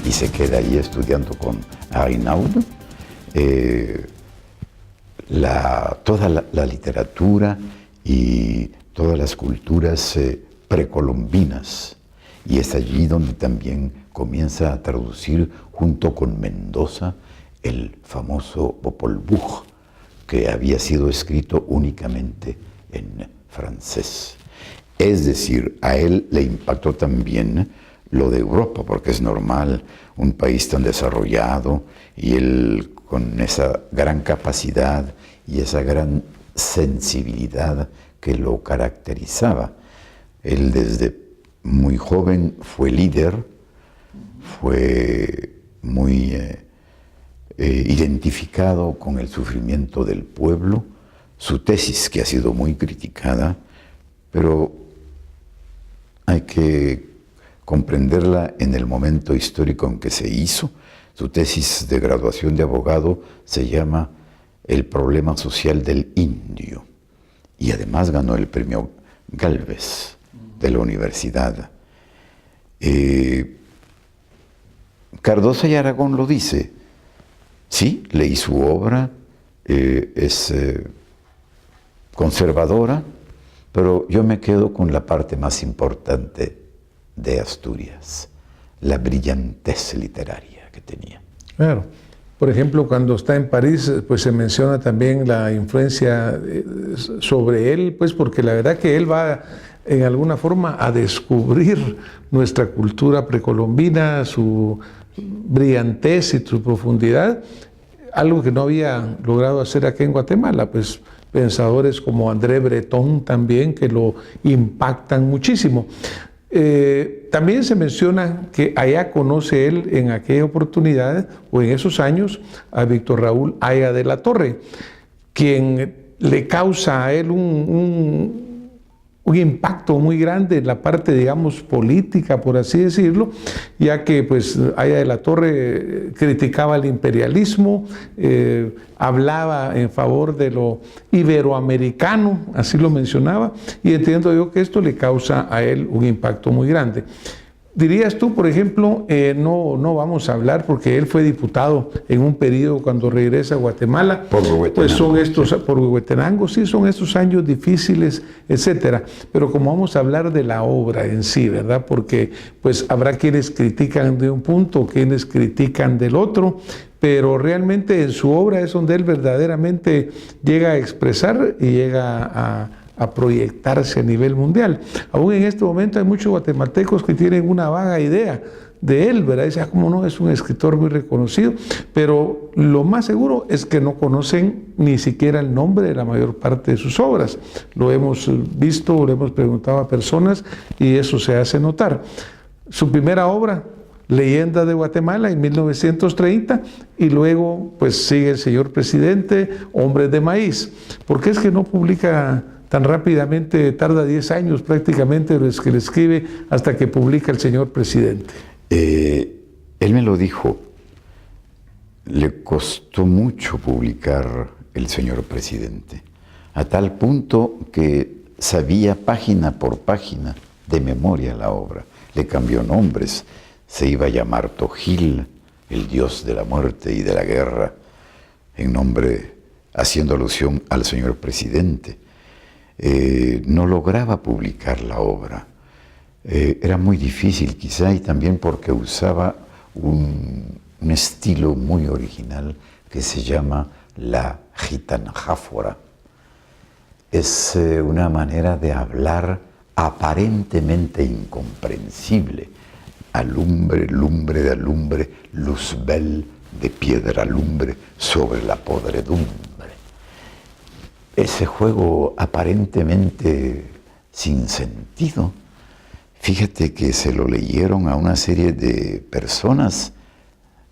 y se queda ahí estudiando con Arnaud. Toda la literatura y todas las culturas precolombinas, y es allí donde también comienza a traducir junto con Mendoza el famoso Popol Vuh, que había sido escrito únicamente en francés. Es decir, a él le impactó también lo de Europa, porque es normal, un país tan desarrollado, y él con esa gran capacidad y esa gran sensibilidad que lo caracterizaba. Él desde muy joven fue líder, fue muy identificado con el sufrimiento del pueblo. Su tesis, que ha sido muy criticada, pero hay que comprenderla en el momento histórico en que se hizo. Su tesis de graduación de abogado se llama El problema social del indio, y además ganó el premio Gálvez de la universidad. Cardoso y Aragón lo dice. Sí, leí su obra, es conservadora, pero yo me quedo con la parte más importante de Asturias, la brillantez literaria que tenía. Claro. Por ejemplo, cuando está en París, pues se menciona también la influencia sobre él, pues porque la verdad que él va en alguna forma a descubrir nuestra cultura precolombina, su brillantez y su profundidad, algo que no había logrado hacer aquí en Guatemala, pues pensadores como André Breton también que lo impactan muchísimo. También se menciona que allá conoce él en aquella oportunidad o en esos años a Víctor Raúl Aya de la Torre, quien le causa a él un impacto muy grande en la parte, digamos, política, por así decirlo, ya que pues Aya de la Torre criticaba el imperialismo, hablaba en favor de lo iberoamericano, así lo mencionaba, y entiendo yo que esto le causa a él un impacto muy grande. Dirías tú, por ejemplo, no vamos a hablar porque él fue diputado en un periodo cuando regresa a Guatemala. Por Huehuetenango. Pues son estos, por Huehuetenango, sí, son estos años difíciles, etcétera. Pero como vamos a hablar de la obra en sí, ¿verdad? Porque pues habrá quienes critican de un punto, quienes critican del otro, pero realmente en su obra es donde él verdaderamente llega a expresar y llega a proyectarse a nivel mundial. Aún en este momento hay muchos guatemaltecos que tienen una vaga idea de él, ¿verdad? Dice, como no, es un escritor muy reconocido, pero lo más seguro es que no conocen ni siquiera el nombre de la mayor parte de sus obras. Lo hemos visto, lo hemos preguntado a personas y eso se hace notar. Su primera obra, Leyenda de Guatemala, en 1930, y luego pues sigue El Señor Presidente, Hombres de Maíz. ¿Por qué es que no publica tan rápidamente? Tarda 10 años prácticamente desde que le escribe hasta que publica El Señor Presidente. Él me lo dijo, le costó mucho publicar El Señor Presidente, a tal punto que sabía página por página de memoria la obra. Le cambió nombres, se iba a llamar Tojil, el dios de la muerte y de la guerra, en nombre, haciendo alusión al Señor Presidente. No lograba publicar la obra. Era muy difícil quizá, y también porque usaba un estilo muy original que se llama la gitanjáfora. Es una manera de hablar aparentemente incomprensible. Alumbre, lumbre de alumbre, luzbel de piedra alumbre sobre la podredumbre. Ese juego aparentemente sin sentido, fíjate que se lo leyeron a una serie de personas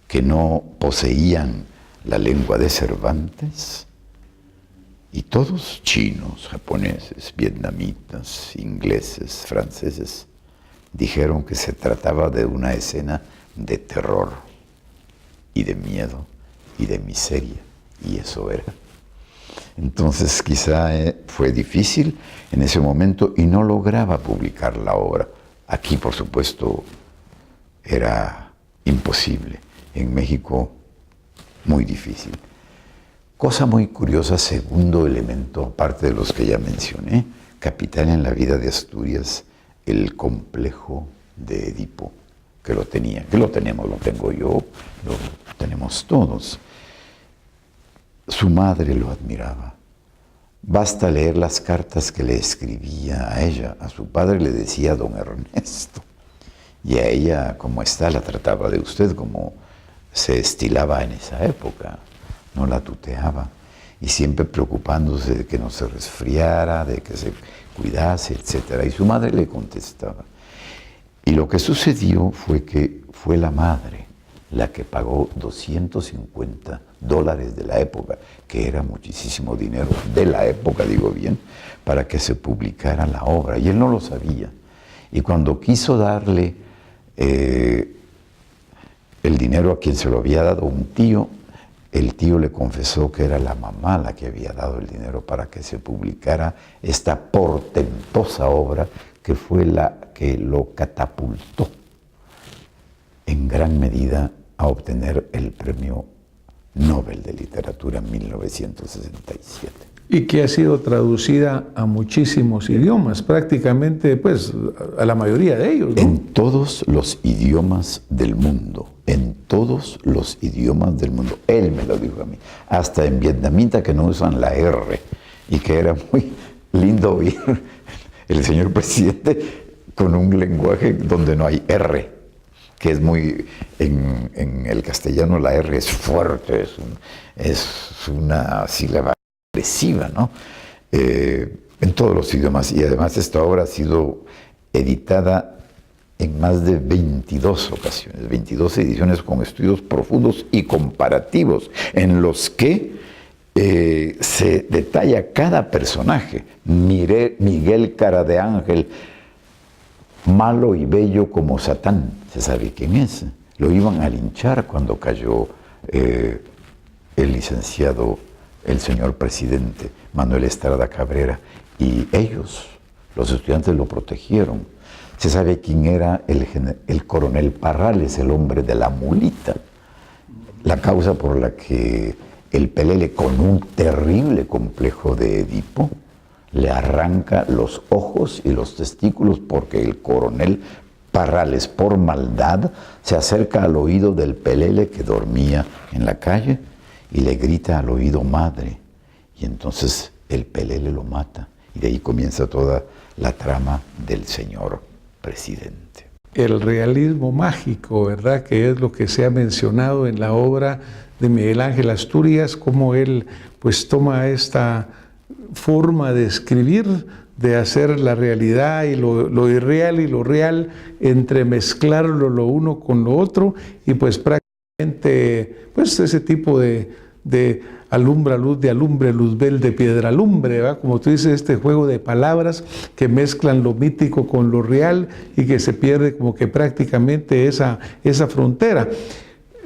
que no poseían la lengua de Cervantes, y todos chinos, japoneses, vietnamitas, ingleses, franceses, dijeron que se trataba de una escena de terror y de miedo y de miseria, y eso era. Entonces quizá fue difícil en ese momento y no lograba publicar la obra. Aquí, por supuesto, era imposible. En México, muy difícil. Cosa muy curiosa, segundo elemento, aparte de los que ya mencioné, capital en la vida de Asturias, el complejo de Edipo, que lo tenía, que lo tenemos, lo tengo yo, lo tenemos todos. Su madre lo admiraba. Basta leer las cartas que le escribía a ella. A su padre le decía don Ernesto. Y a ella, como está, la trataba de usted, como se estilaba en esa época. No la tuteaba. Y siempre preocupándose de que no se resfriara, de que se cuidase, etc. Y su madre le contestaba. Y lo que sucedió fue que fue la madre la que pagó $250 de la época, que era muchísimo dinero de la época, digo bien, para que se publicara la obra. Y él no lo sabía. Y cuando quiso darle el dinero a quien se lo había dado un tío, el tío le confesó que era la mamá la que había dado el dinero para que se publicara esta portentosa obra que fue la que lo catapultó en gran medida a obtener el Premio Nobel de Literatura en 1967. Y que ha sido traducida a muchísimos idiomas, prácticamente, pues, a la mayoría de ellos, ¿no? En todos los idiomas del mundo, en todos los idiomas del mundo. Él me lo dijo a mí, hasta en vietnamita que no usan la R, y que era muy lindo oír el señor presidente con un lenguaje donde no hay R, que es muy, en el castellano la R es fuerte, es una sílaba agresiva, ¿no? En todos los idiomas. Y además esta obra ha sido editada en más de 22 ocasiones, 22 ediciones con estudios profundos y comparativos, en los que se detalla cada personaje. Miguel Cara de Ángel, malo y bello como Satán, se sabe quién es. Lo iban a linchar cuando cayó el licenciado, el señor presidente Manuel Estrada Cabrera, y ellos, los estudiantes, lo protegieron. Se sabe quién era el coronel Parrales, el hombre de la mulita, la causa por la que el Pelele, con un terrible complejo de Edipo, le arranca los ojos y los testículos, porque el coronel Parrales, por maldad, se acerca al oído del Pelele, que dormía en la calle, y le grita al oído madre. Y entonces el Pelele lo mata. Y de ahí comienza toda la trama del señor presidente. El realismo mágico, ¿verdad? Que es lo que se ha mencionado en la obra de Miguel Ángel Asturias, cómo él pues toma esta forma de escribir, de hacer la realidad y lo irreal y lo real, entremezclarlo lo uno con lo otro, y pues prácticamente pues ese tipo de alumbra luz, de alumbre luzbel, de piedra lumbre, ¿verdad? Como tú dices, este juego de palabras que mezclan lo mítico con lo real y que se pierde como que prácticamente esa frontera.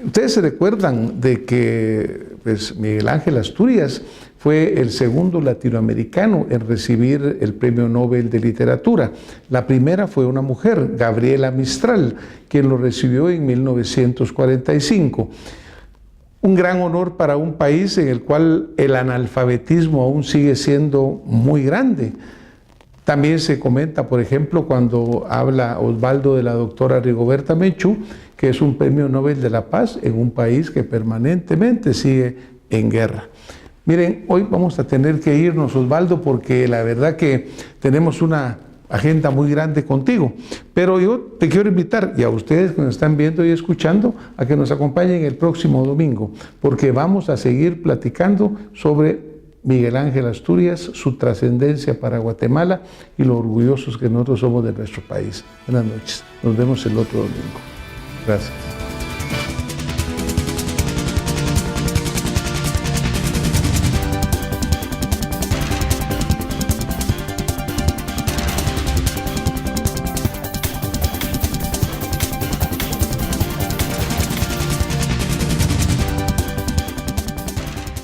Ustedes se recuerdan de que pues, Miguel Ángel Asturias fue el segundo latinoamericano en recibir el Premio Nobel de Literatura. La primera fue una mujer, Gabriela Mistral, quien lo recibió en 1945. Un gran honor para un país en el cual el analfabetismo aún sigue siendo muy grande. También se comenta, por ejemplo, cuando habla Osvaldo de la doctora Rigoberta Menchú, que es un premio Nobel de la Paz en un país que permanentemente sigue en guerra. Miren, hoy vamos a tener que irnos, Osvaldo, porque la verdad que tenemos una agenda muy grande contigo, pero yo te quiero invitar, y a ustedes que nos están viendo y escuchando, a que nos acompañen el próximo domingo, porque vamos a seguir platicando sobre Miguel Ángel Asturias, su trascendencia para Guatemala y lo orgullosos que nosotros somos de nuestro país. Buenas noches, nos vemos el otro domingo. Gracias.